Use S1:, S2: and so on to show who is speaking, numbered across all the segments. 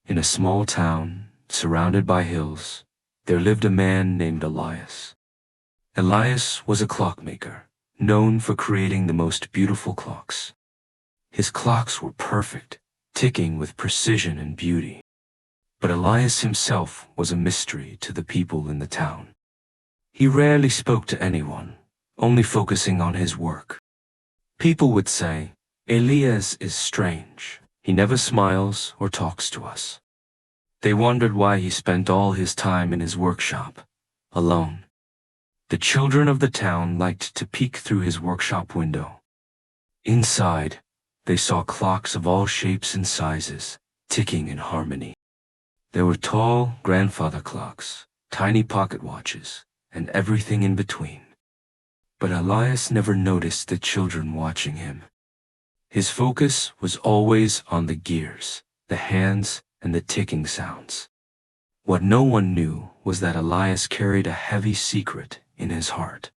S1: In a small town, surrounded by hills, there lived a man named Elias. Elias was a clockmaker, known for creating the most beautiful clocks. His clocks were perfect, ticking with precision and beauty. But Elias himself was a mystery to the people in the town. He rarely spoke to anyone, only focusing on his work. People would say, "Elias is strange. He never smiles or talks to us." They wondered why he spent all his time in his workshop, alone. The children of the town liked to peek through his workshop window. Inside, they saw clocks of all shapes and sizes, ticking in harmony. There were tall grandfather clocks, tiny pocket watches, and everything in between. But Elias never noticed the children watching him. His focus was always on the gears, the hands, and the ticking sounds. What no one knew was that Elias carried a heavy secret in his heart.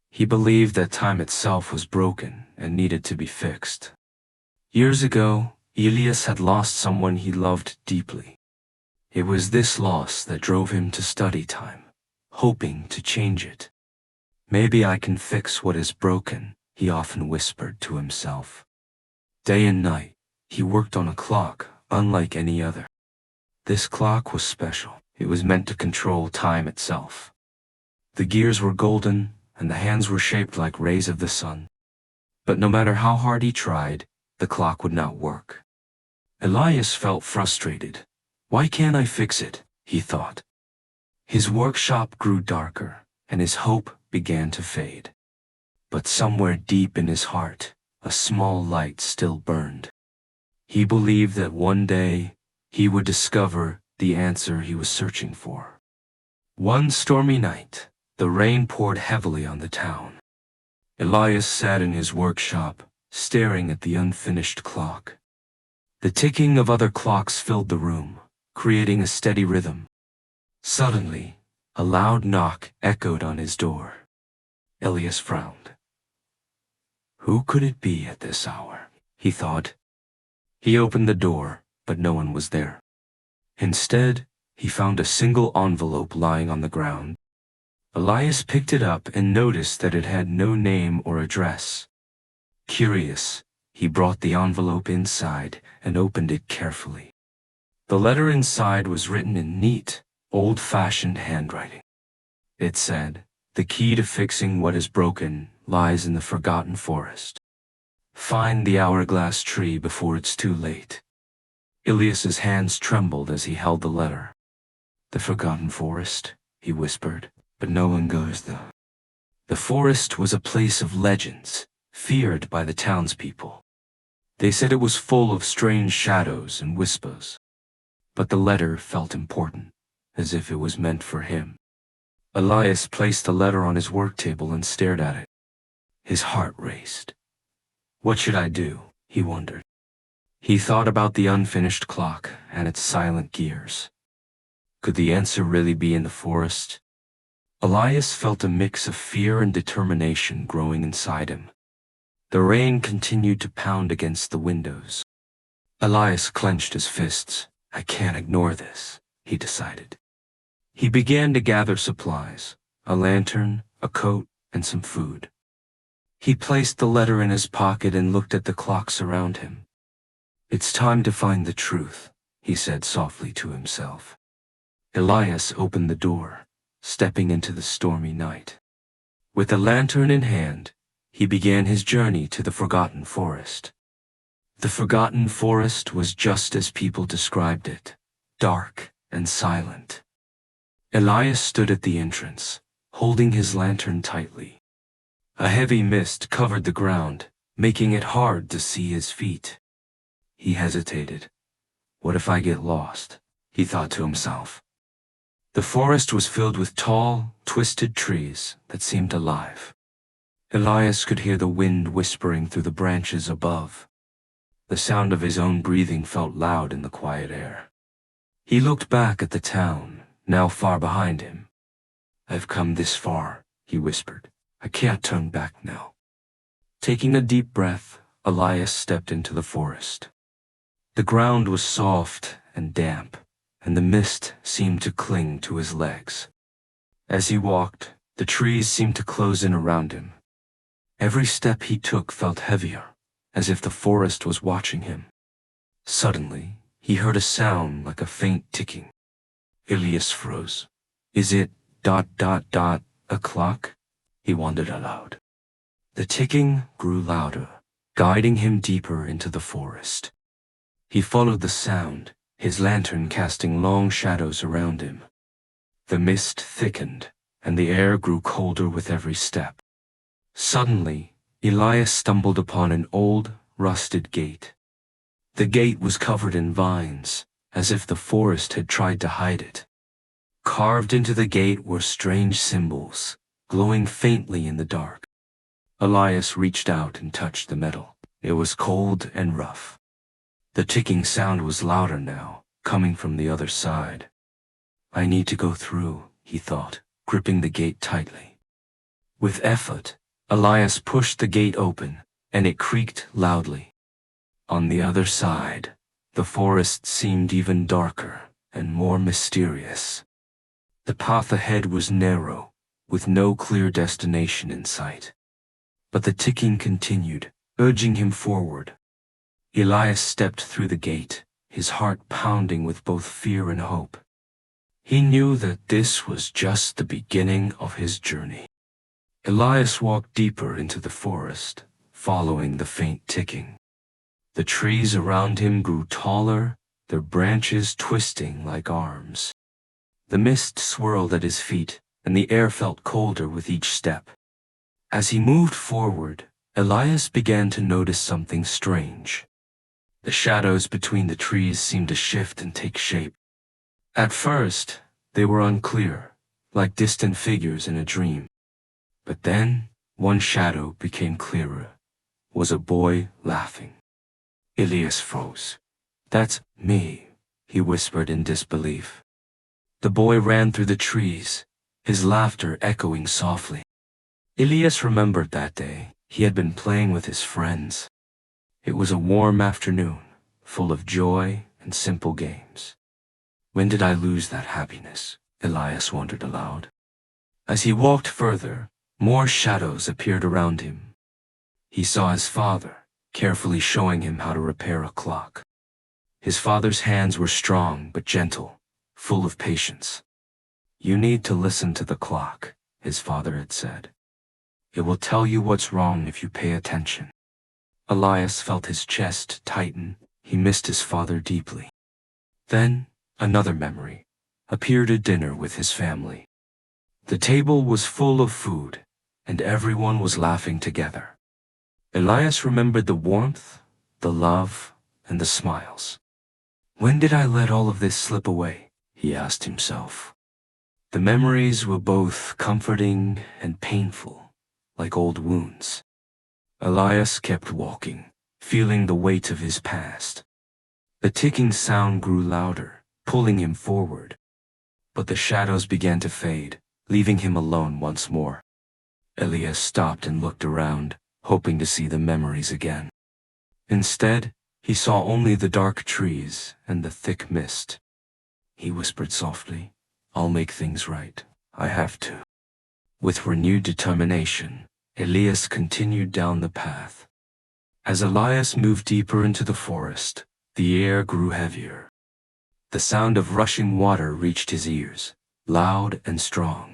S1: He believed that time itself was broken and needed to be fixed. Years ago, Elias had lost someone he loved deeply. It was this loss that drove him to study time, hoping to change it. "Maybe I can fix what is broken," he often whispered to himself. Day and night, he worked on a clock unlike any other. This clock was special. It was meant to control time itself. The gears were golden, and the hands were shaped like rays of the sun. But no matter how hard he tried, the clock would not work. Elias felt frustrated. "Why can't I fix it?" he thought. His workshop grew darker, and his hope began to fade. But somewhere deep in his heart, a small light still burned. He believed that one day he would discover the answer he was searching for. One stormy night, the rain poured heavily on the town. Elias sat in his workshop, staring at the unfinished clock. The ticking of other clocks filled the room, creating a steady rhythm. Suddenly, a loud knock echoed on his door. Elias frowned. Who could it be at this hour? He thought. He opened the door, but no one was there. Instead, he found a single envelope lying on the ground. Elias picked it up and noticed that it had no name or address. Curious, he brought the envelope inside and opened it carefully. The letter inside was written in neat, old-fashioned handwriting. It said, "The key to fixing what is broken lies in the forgotten forest. Find the hourglass tree before it's too late." Elias's hands trembled as he held the letter. "The forgotten forest," he whispered, "but no one goes there." The forest was a place of legends, feared by the townspeople. They said it was full of strange shadows and whispers. But the letter felt important, as if it was meant for him. Elias placed the letter on his work table and stared at it. His heart raced. What should I do? He wondered. He thought about the unfinished clock and its silent gears. Could the answer really be in the forest? Elias felt a mix of fear and determination growing inside him. The rain continued to pound against the windows. Elias clenched his fists. "I can't ignore this," he decided. He began to gather supplies, a lantern, a coat, and some food. He placed the letter in his pocket and looked at the clocks around him. "It's time to find the truth," he said softly to himself. Elias opened the door, stepping into the stormy night. With a lantern in hand, he began his journey to the forgotten forest. The forgotten forest was just as people described it, dark and silent. Elias stood at the entrance, holding his lantern tightly. A heavy mist covered the ground, making it hard to see his feet. He hesitated. "What if I get lost?" he thought to himself. The forest was filled with tall, twisted trees that seemed alive. Elias could hear the wind whispering through the branches above. The sound of his own breathing felt loud in the quiet air. He looked back at the town, now far behind him. "I've come this far," he whispered. "I can't turn back now." Taking a deep breath, Elias stepped into the forest. The ground was soft and damp, and the mist seemed to cling to his legs. As he walked, the trees seemed to close in around him. Every step he took felt heavier, as if the forest was watching him. Suddenly, he heard a sound like a faint ticking. Elias froze. "Is it ... a clock?" he wondered aloud. The ticking grew louder, guiding him deeper into the forest. He followed the sound, his lantern casting long shadows around him. The mist thickened, and the air grew colder with every step. Suddenly, Elias stumbled upon an old, rusted gate. The gate was covered in vines, as if the forest had tried to hide it. Carved into the gate were strange symbols, glowing faintly in the dark. Elias reached out and touched the metal. It was cold and rough. The ticking sound was louder now, coming from the other side. "I need to go through," he thought, gripping the gate tightly. With effort, Elias pushed the gate open, and it creaked loudly. On the other side, the forest seemed even darker and more mysterious. The path ahead was narrow, with no clear destination in sight. But the ticking continued, urging him forward. Elias stepped through the gate, his heart pounding with both fear and hope. He knew that this was just the beginning of his journey. Elias walked deeper into the forest, following the faint ticking. The trees around him grew taller, their branches twisting like arms. The mist swirled at his feet, and the air felt colder with each step. As he moved forward, Elias began to notice something strange. The shadows between the trees seemed to shift and take shape. At first, they were unclear, like distant figures in a dream. But then, one shadow became clearer. It was a boy laughing. Elias froze. "That's me," he whispered in disbelief. The boy ran through the trees, his laughter echoing softly. Elias remembered that day. He had been playing with his friends. It was a warm afternoon, full of joy and simple games. When did I lose that happiness? Elias wondered aloud. As he walked further, more shadows appeared around him. He saw his father, carefully showing him how to repair a clock. His father's hands were strong but gentle, full of patience. "You need to listen to the clock," his father had said. "It will tell you what's wrong if you pay attention." Elias felt his chest tighten. He missed his father deeply. Then, another memory appeared at dinner with his family. The table was full of food, and everyone was laughing together. Elias remembered the warmth, the love, and the smiles. When did I let all of this slip away? He asked himself. The memories were both comforting and painful, like old wounds. Elias kept walking, feeling the weight of his past. The ticking sound grew louder, pulling him forward. But the shadows began to fade, leaving him alone once more. Elias stopped and looked around, hoping to see the memories again. Instead, he saw only the dark trees and the thick mist. He whispered softly, "I'll make things right. I have to." With renewed determination, Elias continued down the path. As Elias moved deeper into the forest, the air grew heavier. The sound of rushing water reached his ears, loud and strong.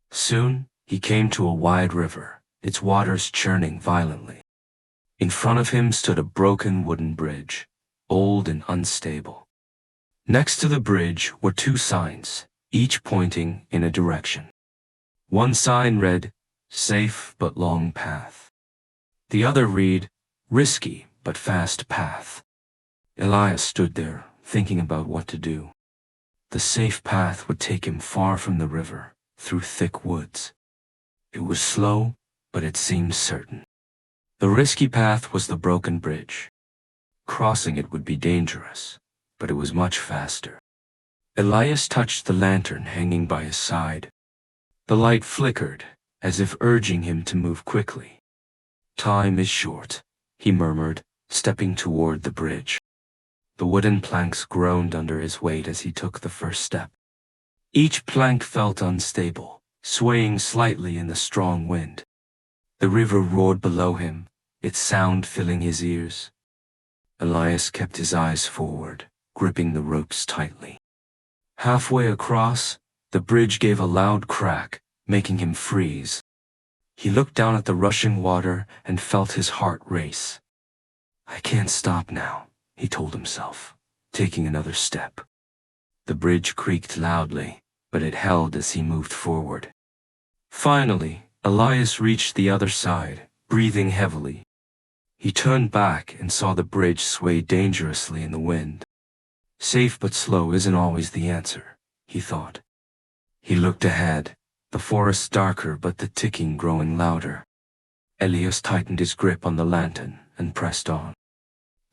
S1: Soon, he came to a wide river, its waters churning violently. In front of him stood a broken wooden bridge, old and unstable. Next to the bridge were two signs, each pointing in a direction. One sign read, "Safe but long path." The other read, "Risky but fast path." Elias stood there, thinking about what to do. The safe path would take him far from the river, through thick woods. It was slow, but it seemed certain. The risky path was the broken bridge. Crossing it would be dangerous, but it was much faster. Elias touched the lantern hanging by his side. The light flickered, as if urging him to move quickly. "Time is short," he murmured, stepping toward the bridge. The wooden planks groaned under his weight as he took the first step. Each plank felt unstable, swaying slightly in the strong wind. The river roared below him, its sound filling his ears. Elias kept his eyes forward, gripping the ropes tightly. Halfway across, the bridge gave a loud crack, making him freeze. He looked down at the rushing water and felt his heart race. "I can't stop now," he told himself, taking another step. The bridge creaked loudly, but it held as he moved forward. Finally, Elias reached the other side, breathing heavily. He turned back and saw the bridge sway dangerously in the wind. Safe but slow isn't always the answer, he thought. He looked ahead, the forest darker but the ticking growing louder. Elias tightened his grip on the lantern and pressed on.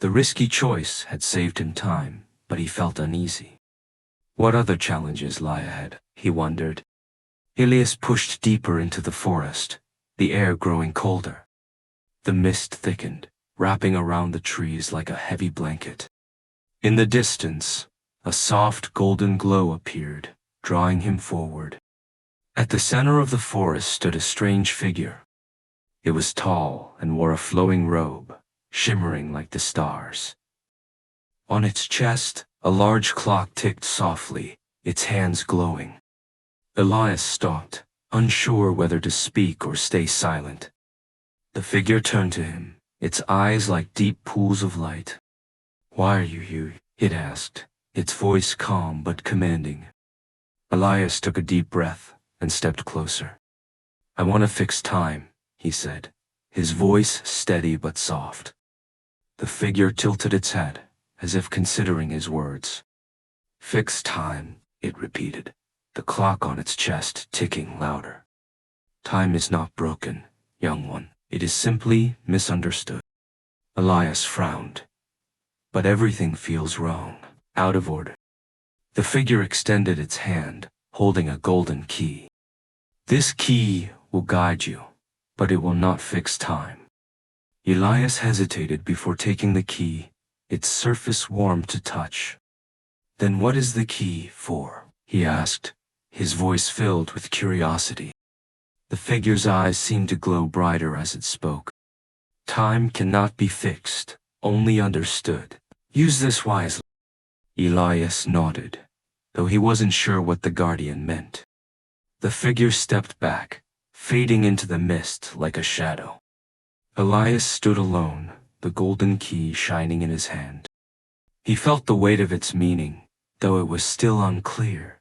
S1: The risky choice had saved him time, but he felt uneasy. What other challenges lie ahead, he wondered. Elias pushed deeper into the forest, the air growing colder. The mist thickened, wrapping around the trees like a heavy blanket. In the distance, a soft golden glow appeared, drawing him forward. At the center of the forest stood a strange figure. It was tall and wore a flowing robe, shimmering like the stars. On its chest, a large clock ticked softly, its hands glowing. Elias stopped, unsure whether to speak or stay silent. The figure turned to him, its eyes like deep pools of light. "Why are you here?" it asked, its voice calm but commanding. Elias took a deep breath and stepped closer. "I want to fix time," he said, his voice steady but soft. The figure tilted its head, as if considering his words. "Fix time," it repeated, the clock on its chest ticking louder. "Time is not broken, young one. It is simply misunderstood." Elias frowned. "But everything feels wrong, out of order." The figure extended its hand, holding a golden key. "This key will guide you, but it will not fix time." Elias hesitated before taking the key, its surface warm to touch. "Then what is the key for?" he asked, his voice filled with curiosity. The figure's eyes seemed to glow brighter as it spoke. "Time cannot be fixed, only understood. Use this wisely." Elias nodded, though he wasn't sure what the guardian meant. The figure stepped back, fading into the mist like a shadow. Elias stood alone, the golden key shining in his hand. He felt the weight of its meaning, though it was still unclear.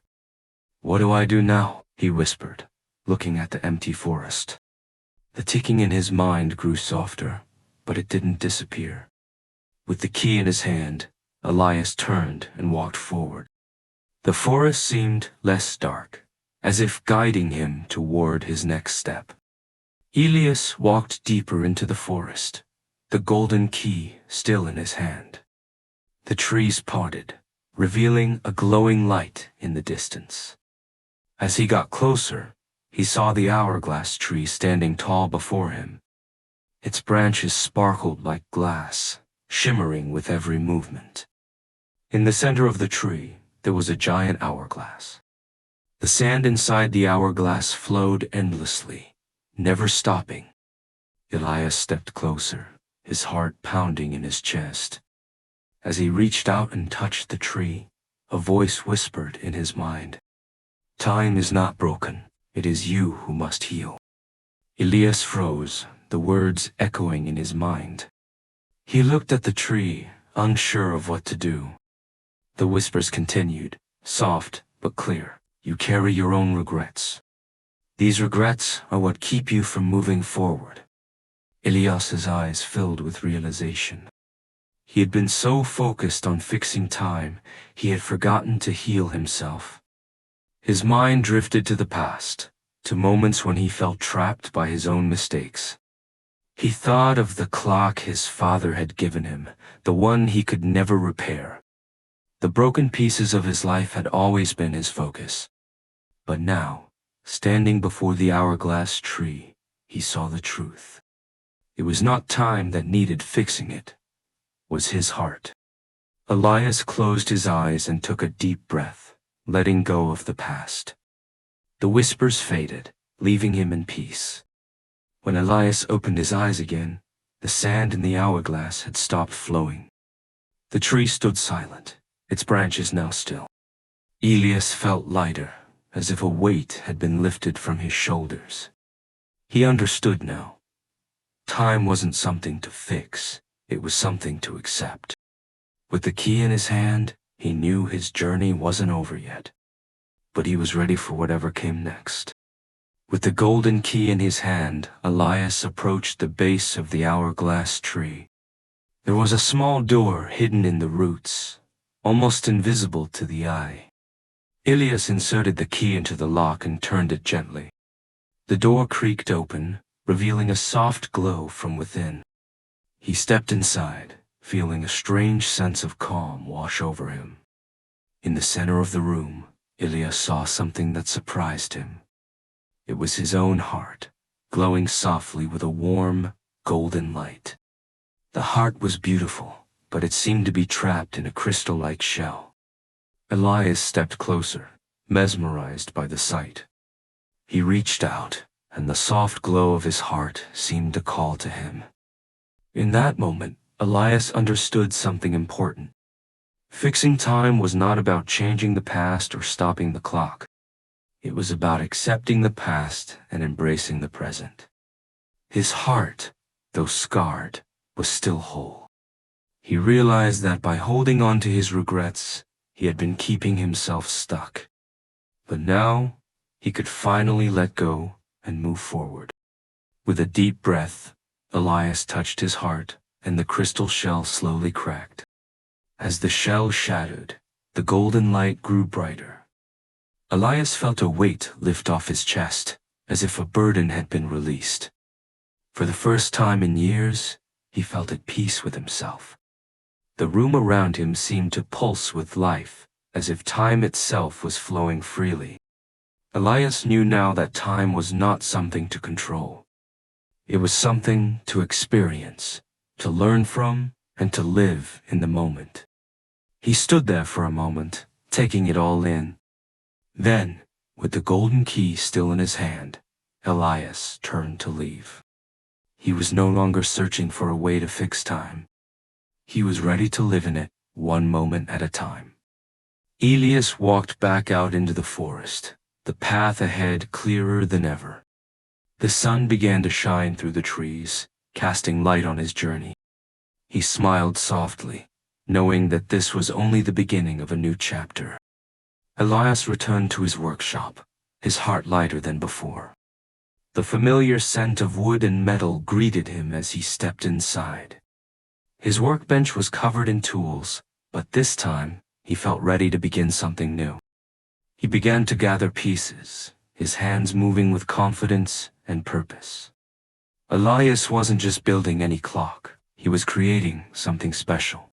S1: "What do I do now?" he whispered, looking at the empty forest. The ticking in his mind grew softer, but it didn't disappear. With the key in his hand, Elias turned and walked forward. The forest seemed less dark, as if guiding him toward his next step. Elias walked deeper into the forest, the golden key still in his hand. The trees parted, revealing a glowing light in the distance. As he got closer, he saw the hourglass tree standing tall before him. Its branches sparkled like glass, shimmering with every movement. In the center of the tree, there was a giant hourglass. The sand inside the hourglass flowed endlessly, never stopping. Elias stepped closer, his heart pounding in his chest. As he reached out and touched the tree, a voice whispered in his mind, "Time is not broken. It is you who must heal." Elias froze, the words echoing in his mind. He looked at the tree, unsure of what to do. The whispers continued, soft but clear. "You carry your own regrets. These regrets are what keep you from moving forward." Elias's eyes filled with realization. He had been so focused on fixing time, he had forgotten to heal himself. His mind drifted to the past, to moments when he felt trapped by his own mistakes. He thought of the clock his father had given him, the one he could never repair. The broken pieces of his life had always been his focus. But now, standing before the hourglass tree, he saw the truth. It was not time that needed fixing, it was his heart. Elias closed his eyes and took a deep breath, letting go of the past. The whispers faded, leaving him in peace. When Elias opened his eyes again, the sand in the hourglass had stopped flowing. The tree stood silent, its branches now still. Elias felt lighter, as if a weight had been lifted from his shoulders. He understood now. Time wasn't something to fix, it was something to accept. With the key in his hand, he knew his journey wasn't over yet. But he was ready for whatever came next. With the golden key in his hand, Elias approached the base of the hourglass tree. There was a small door hidden in the roots, almost invisible to the eye. Elias inserted the key into the lock and turned it gently. The door creaked open, revealing a soft glow from within. He stepped inside, feeling a strange sense of calm wash over him. In the center of the room, Elias saw something that surprised him. It was his own heart, glowing softly with a warm, golden light. The heart was beautiful, but it seemed to be trapped in a crystal-like shell. Elias stepped closer, mesmerized by the sight. He reached out, and the soft glow of his heart seemed to call to him. In that moment, Elias understood something important. Fixing time was not about changing the past or stopping the clock. It was about accepting the past and embracing the present. His heart, though scarred, was still whole. He realized that by holding on to his regrets, he had been keeping himself stuck. But now, he could finally let go and move forward. With a deep breath, Elias touched his heart, and the crystal shell slowly cracked. As the shell shattered, the golden light grew brighter. Elias felt a weight lift off his chest, as if a burden had been released. For the first time in years, he felt at peace with himself. The room around him seemed to pulse with life, as if time itself was flowing freely. Elias knew now that time was not something to control. It was something to experience, to learn from, and to live in the moment. He stood there for a moment, taking it all in. Then, with the golden key still in his hand, Elias turned to leave. He was no longer searching for a way to fix time. He was ready to live in it, one moment at a time. Elias walked back out into the forest, the path ahead clearer than ever. The sun began to shine through the trees, casting light on his journey. He smiled softly, knowing that this was only the beginning of a new chapter. Elias returned to his workshop, his heart lighter than before. The familiar scent of wood and metal greeted him as he stepped inside. His workbench was covered in tools, but this time he felt ready to begin something new. He began to gather pieces, his hands moving with confidence and purpose. Elias wasn't just building any clock, he was creating something special.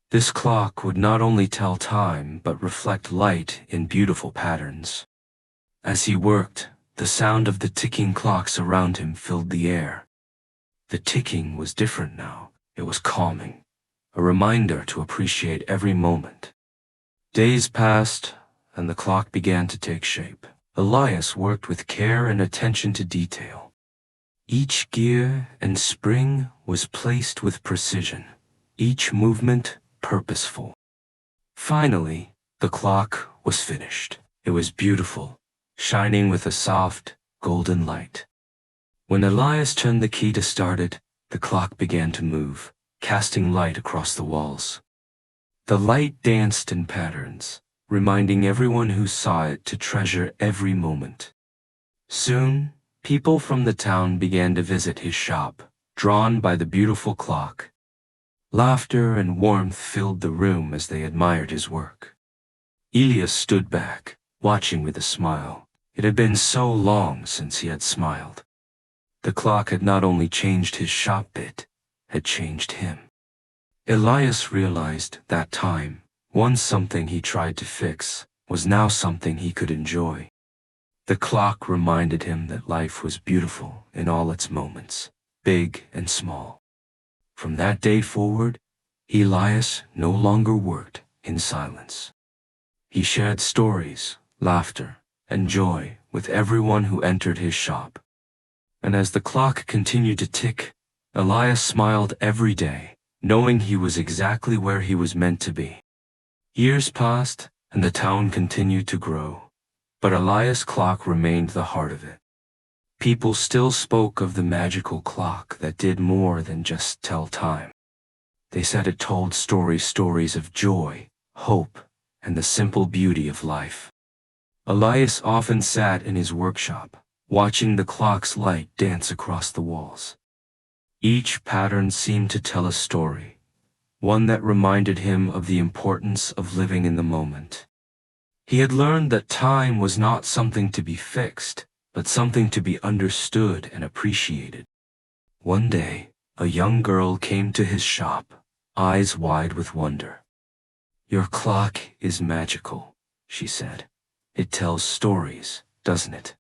S1: This clock would not only tell time, but reflect light in beautiful patterns. As he worked, the sound of the ticking clocks around him filled the air. The ticking was different now. It was calming, a reminder to appreciate every moment. Days passed, and the clock began to take shape. Elias worked with care and attention to detail. Each gear and spring was placed with precision, each movement purposeful. Finally, the clock was finished. It was beautiful, shining with a soft, golden light. When Elias turned the key to start it, the clock began to move, casting light across the walls. The light danced in patterns, reminding everyone who saw it to treasure every moment. Soon, people from the town began to visit his shop, drawn by the beautiful clock. Laughter and warmth filled the room as they admired his work. Elias stood back, watching with a smile. It had been so long since he had smiled. The clock had not only changed his shop bit, had changed him. Elias realized that time, once something he tried to fix, was now something he could enjoy. The clock reminded him that life was beautiful in all its moments, big and small. From that day forward, Elias no longer worked in silence. He shared stories, laughter, and joy with everyone who entered his shop. And as the clock continued to tick, Elias smiled every day, knowing he was exactly where he was meant to be. Years passed, and the town continued to grow, but Elias' clock remained the heart of it. People still spoke of the magical clock that did more than just tell time. They said it told stories of joy, hope, and the simple beauty of life. Elias often sat in his workshop, watching the clock's light dance across the walls. Each pattern seemed to tell a story, one that reminded him of the importance of living in the moment. He had learned that time was not something to be fixed, but something to be understood and appreciated. One day, a young girl came to his shop, eyes wide with wonder. "Your clock is magical," she said. "It tells stories, doesn't it?"